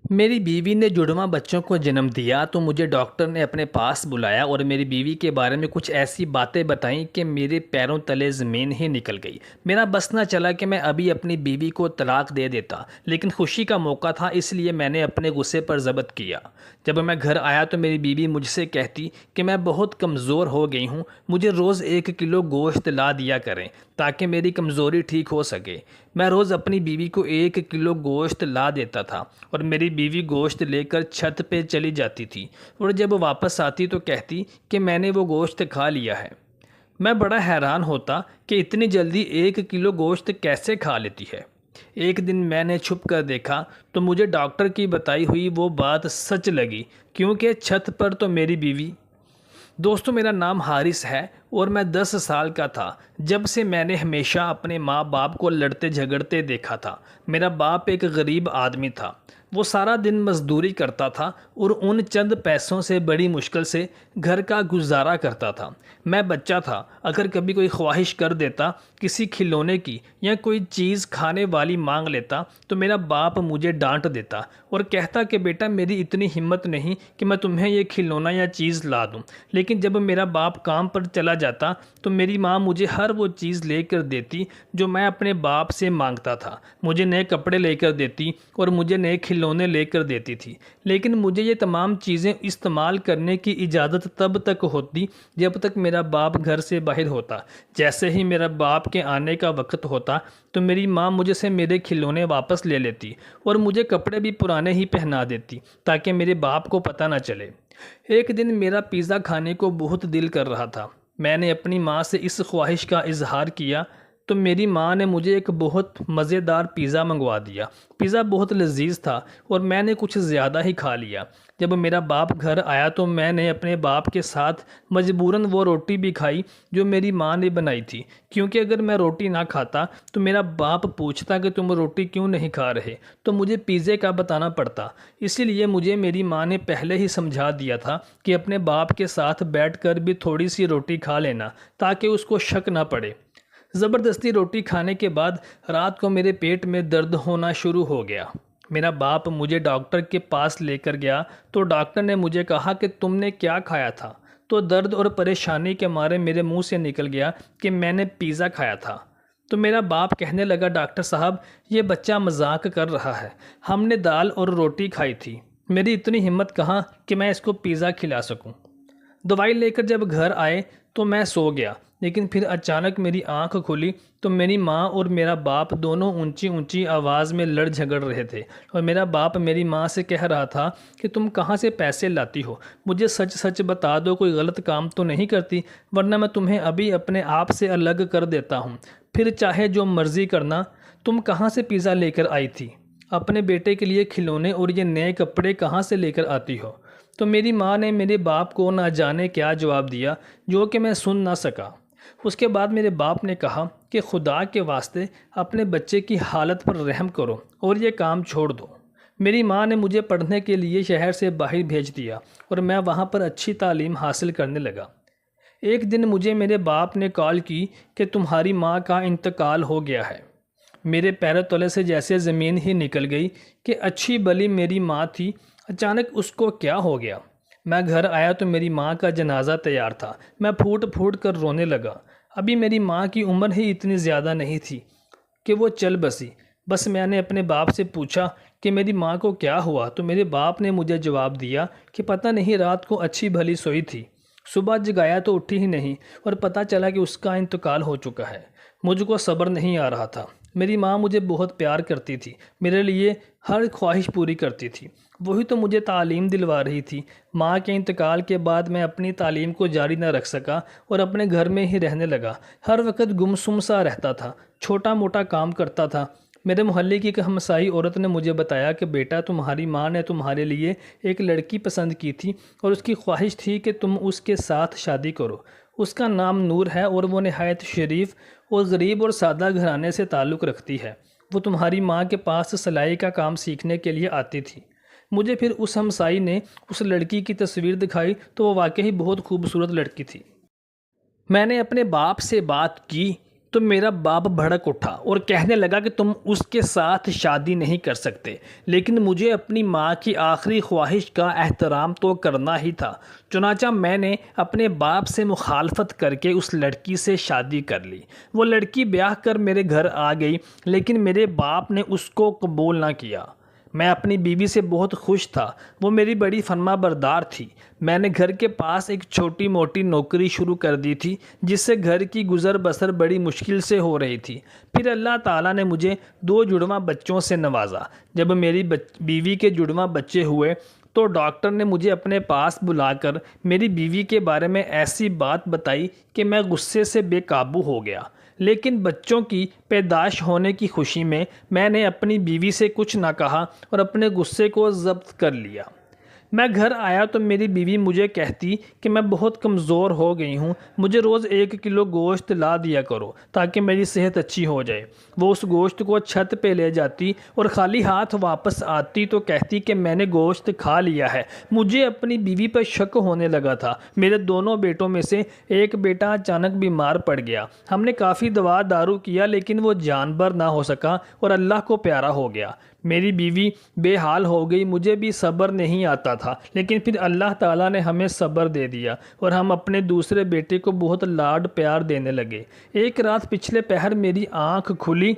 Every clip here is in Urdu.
میری بیوی نے جڑواں بچوں کو جنم دیا تو مجھے ڈاکٹر نے اپنے پاس بلایا اور میری بیوی کے بارے میں کچھ ایسی باتیں بتائیں کہ میرے پیروں تلے زمین ہی نکل گئی۔ میرا بس نہ چلا کہ میں ابھی اپنی بیوی کو طلاق دے دیتا، لیکن خوشی کا موقع تھا اس لیے میں نے اپنے غصے پر ضبط کیا۔ جب میں گھر آیا تو میری بیوی مجھ سے کہتی کہ میں بہت کمزور ہو گئی ہوں، مجھے روز 1 کلو گوشت لا دیا کریں تاکہ میری کمزوری ٹھیک ہو سکے۔ میں روز اپنی بیوی کو 1 کلو گوشت لا دیتا تھا اور میری بیوی گوشت لے کر چھت پہ چلی جاتی تھی اور جب واپس آتی تو کہتی کہ میں نے وہ گوشت کھا لیا ہے۔ میں بڑا حیران ہوتا کہ اتنی جلدی 1 کلو گوشت کیسے کھا لیتی ہے۔ ایک دن میں نے چھپ کر دیکھا تو مجھے ڈاکٹر کی بتائی ہوئی وہ بات سچ لگی، کیونکہ چھت پر تو میری بیوی۔ دوستو، میرا نام حارث ہے اور میں 10 سال کا تھا جب سے میں نے ہمیشہ اپنے ماں باپ کو لڑتے جھگڑتے دیکھا تھا۔ میرا باپ ایک غریب آدمی تھا، وہ سارا دن مزدوری کرتا تھا اور ان چند پیسوں سے بڑی مشکل سے گھر کا گزارا کرتا تھا۔ میں بچہ تھا، اگر کبھی کوئی خواہش کر دیتا کسی کھلونے کی یا کوئی چیز کھانے والی مانگ لیتا تو میرا باپ مجھے ڈانٹ دیتا اور کہتا کہ بیٹا میری اتنی ہمت نہیں کہ میں تمہیں یہ کھلونا یا چیز لا دوں۔ لیکن جب میرا باپ کام پر چلا جاتا تو میری ماں مجھے ہر وہ چیز لے کر دیتی جو میں اپنے باپ سے مانگتا تھا، مجھے نئے کپڑے لے کر دیتی اور مجھے نئے کھلونے لے کر دیتی تھی۔ لیکن مجھے یہ تمام چیزیں استعمال کرنے کی اجازت تب تک ہوتی جب تک میرا باپ گھر سے باہر ہوتا۔ جیسے ہی میرا باپ کے آنے کا وقت ہوتا تو میری ماں مجھ سے میرے کھلونے واپس لے لیتی اور مجھے کپڑے بھی پرانے ہی پہنا دیتی تاکہ میرے باپ کو پتہ نہ چلے۔ ایک دن میرا پیزا کھانے کو بہت دل کر رہا تھا۔ میں نے اپنی ماں سے اس خواہش کا اظہار کیا تو میری ماں نے مجھے ایک بہت مزیدار پیزا منگوا دیا۔ پیزا بہت لذیذ تھا اور میں نے کچھ زیادہ ہی کھا لیا۔ جب میرا باپ گھر آیا تو میں نے اپنے باپ کے ساتھ مجبوراً وہ روٹی بھی کھائی جو میری ماں نے بنائی تھی، کیونکہ اگر میں روٹی نہ کھاتا تو میرا باپ پوچھتا کہ تم روٹی کیوں نہیں کھا رہے، تو مجھے پیزے کا بتانا پڑتا۔ اسی لیے مجھے میری ماں نے پہلے ہی سمجھا دیا تھا کہ اپنے باپ کے ساتھ بیٹھ کر بھی تھوڑی سی روٹی کھا لینا تاکہ اس کو شک نہ پڑے۔ زبردستی روٹی کھانے کے بعد رات کو میرے پیٹ میں درد ہونا شروع ہو گیا۔ میرا باپ مجھے ڈاکٹر کے پاس لے کر گیا تو ڈاکٹر نے مجھے کہا کہ تم نے کیا کھایا تھا؟ تو درد اور پریشانی کے مارے میرے منہ سے نکل گیا کہ میں نے پیزا کھایا تھا۔ تو میرا باپ کہنے لگا ڈاکٹر صاحب یہ بچہ مذاق کر رہا ہے، ہم نے دال اور روٹی کھائی تھی، میری اتنی ہمت کہاں کہ میں اس کو پیزا کھلا سکوں۔ دوائی لے کر جب گھر آئے تو میں سو گیا، لیکن پھر اچانک میری آنکھ کھلی تو میری ماں اور میرا باپ دونوں اونچی اونچی آواز میں لڑ جھگڑ رہے تھے اور میرا باپ میری ماں سے کہہ رہا تھا کہ تم کہاں سے پیسے لاتی ہو، مجھے سچ سچ بتا دو، کوئی غلط کام تو نہیں کرتی، ورنہ میں تمہیں ابھی اپنے آپ سے الگ کر دیتا ہوں، پھر چاہے جو مرضی کرنا۔ تم کہاں سے پیزا لے کر آئی تھی؟ اپنے بیٹے کے لیے کھلونے اور یہ نئے کپڑے کہاں سے لے کر آتی ہو؟ تو میری ماں نے میرے باپ کو نہ جانے کیا جواب دیا جو کہ میں سن نہ سکا۔ اس کے بعد میرے باپ نے کہا کہ خدا کے واسطے اپنے بچے کی حالت پر رحم کرو اور یہ کام چھوڑ دو۔ میری ماں نے مجھے پڑھنے کے لیے شہر سے باہر بھیج دیا اور میں وہاں پر اچھی تعلیم حاصل کرنے لگا۔ ایک دن مجھے میرے باپ نے کال کی کہ تمہاری ماں کا انتقال ہو گیا ہے۔ میرے پیروں تلے سے جیسے زمین ہی نکل گئی کہ اچھی بلی میری ماں تھی، اچانک اس کو کیا ہو گیا۔ میں گھر آیا تو میری ماں کا جنازہ تیار تھا، میں پھوٹ پھوٹ کر رونے لگا۔ ابھی میری ماں کی عمر ہی اتنی زیادہ نہیں تھی کہ وہ چل بسی۔ بس میں نے اپنے باپ سے پوچھا کہ میری ماں کو کیا ہوا تو میرے باپ نے مجھے جواب دیا کہ پتہ نہیں، رات کو اچھی بھلی سوئی تھی، صبح جگایا تو اٹھی ہی نہیں اور پتہ چلا کہ اس کا انتقال ہو چکا ہے۔ مجھ کو صبر نہیں آ رہا تھا۔ میری ماں مجھے بہت پیار کرتی تھی، میرے لیے ہر خواہش پوری کرتی تھی، وہی تو مجھے تعلیم دلوا رہی تھی۔ ماں کے انتقال کے بعد میں اپنی تعلیم کو جاری نہ رکھ سکا اور اپنے گھر میں ہی رہنے لگا، ہر وقت گمسم سا رہتا تھا، چھوٹا موٹا کام کرتا تھا۔ میرے محلے کی ایک ہمسائی عورت نے مجھے بتایا کہ بیٹا تمہاری ماں نے تمہارے لیے ایک لڑکی پسند کی تھی اور اس کی خواہش تھی کہ تم اس کے ساتھ شادی کرو۔ اس کا نام نور ہے اور وہ نہایت شریف اور غریب اور سادہ گھرانے سے تعلق رکھتی ہے۔ وہ تمہاری ماں کے پاس سلائی کا کام سیکھنے کے لیے آتی تھی۔ مجھے پھر اس ہمسائی نے اس لڑکی کی تصویر دکھائی تو وہ واقعی بہت خوبصورت لڑکی تھی۔ میں نے اپنے باپ سے بات کی تو میرا باپ بھڑک اٹھا اور کہنے لگا کہ تم اس کے ساتھ شادی نہیں کر سکتے، لیکن مجھے اپنی ماں کی آخری خواہش کا احترام تو کرنا ہی تھا۔ چنانچہ میں نے اپنے باپ سے مخالفت کر کے اس لڑکی سے شادی کر لی۔ وہ لڑکی بیاہ کر میرے گھر آ گئی، لیکن میرے باپ نے اس کو قبول نہ کیا۔ میں اپنی بیوی سے بہت خوش تھا، وہ میری بڑی فرما بردار تھی۔ میں نے گھر کے پاس ایک چھوٹی موٹی نوکری شروع کر دی تھی، جس سے گھر کی گزر بسر بڑی مشکل سے ہو رہی تھی۔ پھر اللہ تعالیٰ نے مجھے 2 جڑواں بچوں سے نوازا۔ جب میری بیوی کے جڑواں بچے ہوئے تو ڈاکٹر نے مجھے اپنے پاس بلا کر میری بیوی کے بارے میں ایسی بات بتائی کہ میں غصے سے بے قابو ہو گیا۔ لیکن بچوں کی پیدائش ہونے کی خوشی میں نے اپنی بیوی سے کچھ نہ کہا اور اپنے غصے کو ضبط کر لیا۔ میں گھر آیا تو میری بیوی مجھے کہتی کہ میں بہت کمزور ہو گئی ہوں، مجھے روز 1 کلو گوشت لا دیا کرو تاکہ میری صحت اچھی ہو جائے۔ وہ اس گوشت کو چھت پہ لے جاتی اور خالی ہاتھ واپس آتی تو کہتی کہ میں نے گوشت کھا لیا ہے۔ مجھے اپنی بیوی پر شک ہونے لگا تھا۔ میرے دونوں بیٹوں میں سے ایک بیٹا اچانک بیمار پڑ گیا۔ ہم نے کافی دوا دارو کیا، لیکن وہ جان بر نہ ہو سکا اور اللہ کو پیارا ہو گیا۔ میری بیوی بے حال ہو گئی، مجھے بھی صبر نہیں آتا تھا، لیکن پھر اللہ تعالیٰ نے ہمیں صبر دے دیا اور ہم اپنے دوسرے بیٹے کو بہت لاڈ پیار دینے لگے۔ ایک رات پچھلے پہر میری آنکھ کھلی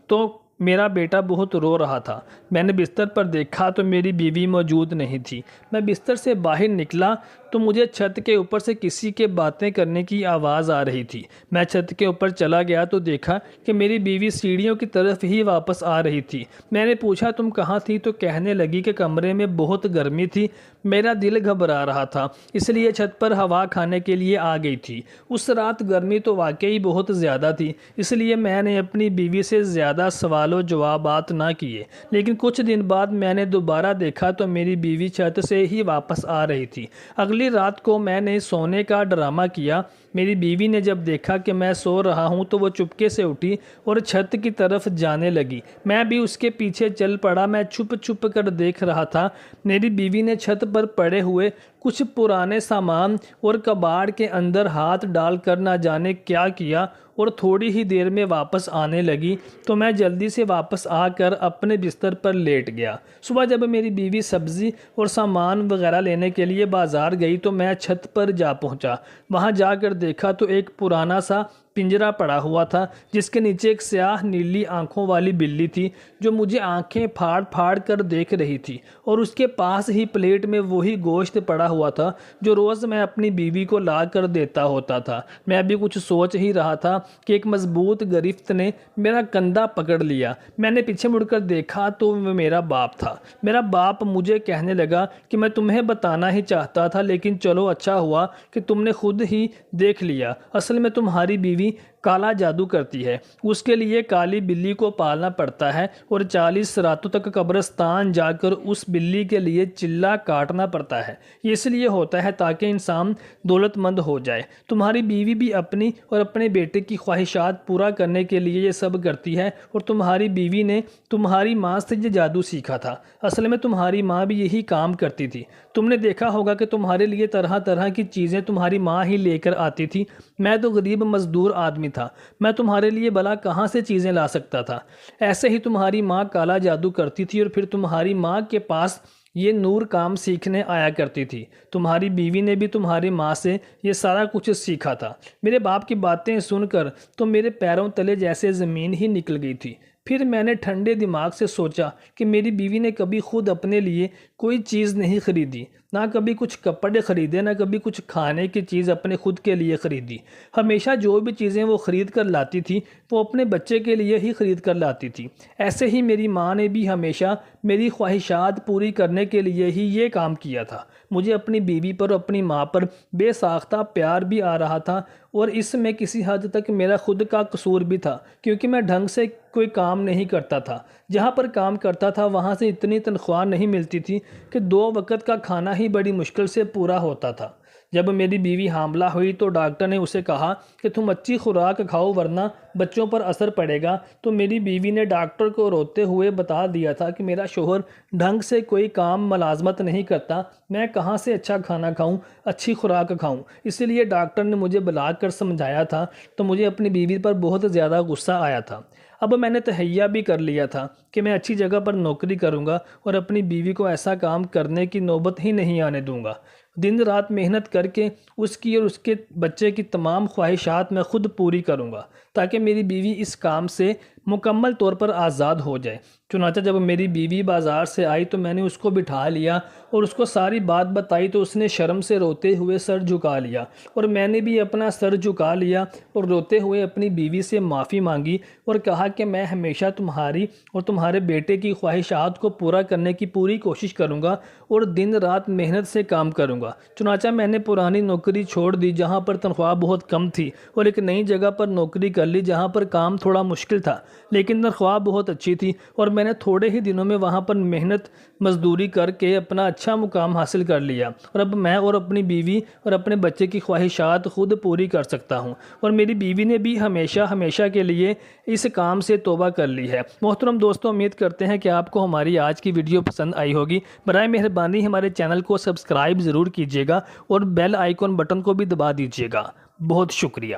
تو میرا بیٹا بہت رو رہا تھا۔ میں نے بستر پر دیکھا تو میری بیوی موجود نہیں تھی۔ میں بستر سے باہر نکلا تو مجھے چھت کے اوپر سے کسی کے باتیں کرنے کی آواز آ رہی تھی۔ میں چھت کے اوپر چلا گیا تو دیکھا کہ میری بیوی سیڑھیوں کی طرف ہی واپس آ رہی تھی۔ میں نے پوچھا تم کہاں تھی تو کہنے لگی کہ کمرے میں بہت گرمی تھی، میرا دل گھبرا رہا تھا، اس لیے چھت پر ہوا کھانے کے لیے آ گئی تھی۔ اس رات گرمی تو واقعی بہت زیادہ تھی، اس لیے میں نے اپنی بیوی سے زیادہ سوال و جوابات نہ کیے۔ لیکن کچھ دن بعد میں نے دوبارہ دیکھا تو میری بیوی چھت سے ہی واپس آ رہی تھی۔ اگلی رات کو میں نے سونے کا ڈرامہ کیا۔ میری بیوی نے جب دیکھا کہ میں سو رہا ہوں تو وہ چپکے سے اٹھی اور چھت کی طرف جانے لگی۔ میں بھی اس کے پیچھے چل پڑا۔ میں چھپ چھپ کر دیکھ رہا تھا۔ میری بیوی نے چھت پر پڑے ہوئے کچھ پرانے سامان اور کباڑ کے اندر ہاتھ ڈال کر نہ جانے کیا کیا اور تھوڑی ہی دیر میں واپس آنے لگی تو میں جلدی سے واپس آ کر اپنے بستر پر لیٹ گیا۔ صبح جب میری بیوی سبزی اور سامان وغیرہ لینے کے لیے بازار گئی تو میں چھت پر جا پہنچا۔ وہاں جا کر دیکھا تو ایک پرانا سا پنجرا پڑا ہوا تھا، جس کے نیچے ایک سیاہ نیلی آنکھوں والی بلی تھی جو مجھے آنکھیں پھاڑ پھاڑ کر دیکھ رہی تھی، اور اس کے پاس ہی پلیٹ میں وہی گوشت پڑا ہوا تھا جو روز میں اپنی بیوی کو لا کر دیتا ہوتا تھا۔ میں ابھی کچھ سوچ ہی رہا تھا کہ ایک مضبوط گرفت نے میرا کندھا پکڑ لیا۔ میں نے پیچھے مڑ کر دیکھا تو وہ میرا باپ تھا۔ میرا باپ مجھے کہنے لگا کہ میں تمہیں بتانا ہی چاہتا تھا، لیکن چلو اچھا ہوا کہ تم نے خود ہی دیکھ لیا۔ اصل میں تمہاری بیوی کالا جادو کرتی ہے، اس کے لیے کالی بلی کو پالنا پڑتا ہے اور 40 راتوں تک قبرستان جا کر اس بلی کے لیے چلہ کاٹنا پڑتا ہے۔ یہ اس لیے ہوتا ہے تاکہ انسان دولت مند ہو جائے۔ تمہاری بیوی بھی اپنی اور اپنے بیٹے کی خواہشات پورا کرنے کے لیے یہ سب کرتی ہے، اور تمہاری بیوی نے تمہاری ماں سے یہ جادو سیکھا تھا۔ اصل میں تمہاری ماں بھی یہی کام کرتی تھی۔ تم نے دیکھا ہوگا کہ تمہارے لیے طرح طرح کی چیزیں تمہاری ماں ہی لے کر آتی تھی۔ میں تو غریب مزدور آدمی تھا، میں تمہارے لیے بھلا کہاں سے چیزیں لا سکتا تھا؟ ایسے ہی تمہاری ماں کالا جادو کرتی تھی اور پھر تمہاری ماں کے پاس یہ نور کام سیکھنے آیا کرتی تھی۔ تمہاری بیوی نے بھی تمہاری ماں سے یہ سارا کچھ سیکھا تھا۔ میرے باپ کی باتیں سن کر تو میرے پیروں تلے جیسے زمین ہی نکل گئی تھی۔ پھر میں نے ٹھنڈے دماغ سے سوچا کہ میری بیوی نے کبھی خود اپنے لیے کوئی چیز نہیں خریدی، نہ کبھی کچھ کپڑے خریدے، نہ کبھی کچھ کھانے کی چیز اپنے خود کے لیے خریدی۔ ہمیشہ جو بھی چیزیں وہ خرید کر لاتی تھی وہ اپنے بچے کے لیے ہی خرید کر لاتی تھی۔ ایسے ہی میری ماں نے بھی ہمیشہ میری خواہشات پوری کرنے کے لیے ہی یہ کام کیا تھا۔ مجھے اپنی بیوی پر اور اپنی ماں پر بے ساختہ پیار بھی آ رہا تھا، اور اس میں کسی حد تک میرا خود کا قصور بھی تھا، کیونکہ میں ڈھنگ سے کوئی کام نہیں کرتا تھا۔ جہاں پر کام کرتا تھا وہاں سے اتنی تنخواہ نہیں ملتی تھی کہ 2 وقت کا کھانا ہی بڑی مشکل سے پورا ہوتا تھا۔ جب میری بیوی حاملہ ہوئی تو ڈاکٹر نے اسے کہا کہ تم اچھی خوراک کھاؤ ورنہ بچوں پر اثر پڑے گا، تو میری بیوی نے ڈاکٹر کو روتے ہوئے بتا دیا تھا کہ میرا شوہر ڈھنگ سے کوئی کام ملازمت نہیں کرتا، میں کہاں سے اچھا کھانا کھاؤں، اچھی خوراک کھاؤں۔ اسی لیے ڈاکٹر نے مجھے بلا کر سمجھایا تھا تو مجھے اپنی بیوی پر بہت زیادہ غصہ آیا تھا۔ اب میں نے تہیہ بھی کر لیا تھا کہ میں اچھی جگہ پر نوکری کروں گا اور اپنی بیوی کو ایسا کام کرنے کی نوبت ہی نہیں آنے دوں گا۔ دن رات محنت کر کے اس کی اور اس کے بچے کی تمام خواہشات میں خود پوری کروں گا تاکہ میری بیوی اس کام سے مکمل طور پر آزاد ہو جائے۔ چنانچہ جب میری بیوی بازار سے آئی تو میں نے اس کو بٹھا لیا اور اس کو ساری بات بتائی تو اس نے شرم سے روتے ہوئے سر جھکا لیا، اور میں نے بھی اپنا سر جھکا لیا اور روتے ہوئے اپنی بیوی سے معافی مانگی اور کہا کہ میں ہمیشہ تمہاری اور تمہارے بیٹے کی خواہشات کو پورا کرنے کی پوری کوشش کروں گا اور دن رات محنت سے کام کروں گا۔ چنانچہ میں نے پرانی نوکری چھوڑ دی جہاں پر تنخواہ بہت کم تھی اور ایک نئی جگہ پر نوکری کر لی جہاں پر کام تھوڑا مشکل تھا لیکن تنخواہ بہت اچھی تھی، اور میں نے تھوڑے ہی دنوں میں وہاں پر محنت مزدوری کر کے اپنا اچھا مقام حاصل کر لیا، اور اب میں اور اپنی بیوی اور اپنے بچے کی خواہشات خود پوری کر سکتا ہوں، اور میری بیوی نے بھی ہمیشہ کے لیے اس کام سے توبہ کر لی ہے۔ محترم دوستو، امید کرتے ہیں کہ آپ کو ہماری آج کی ویڈیو پسند آئی ہوگی۔ برائے مہربانی ہمارے چینل کو سبسکرائب ضرور کیجیے گا اور بیل آئیکن بٹن کو بھی دبا دیجیے گا۔ بہت شکریہ۔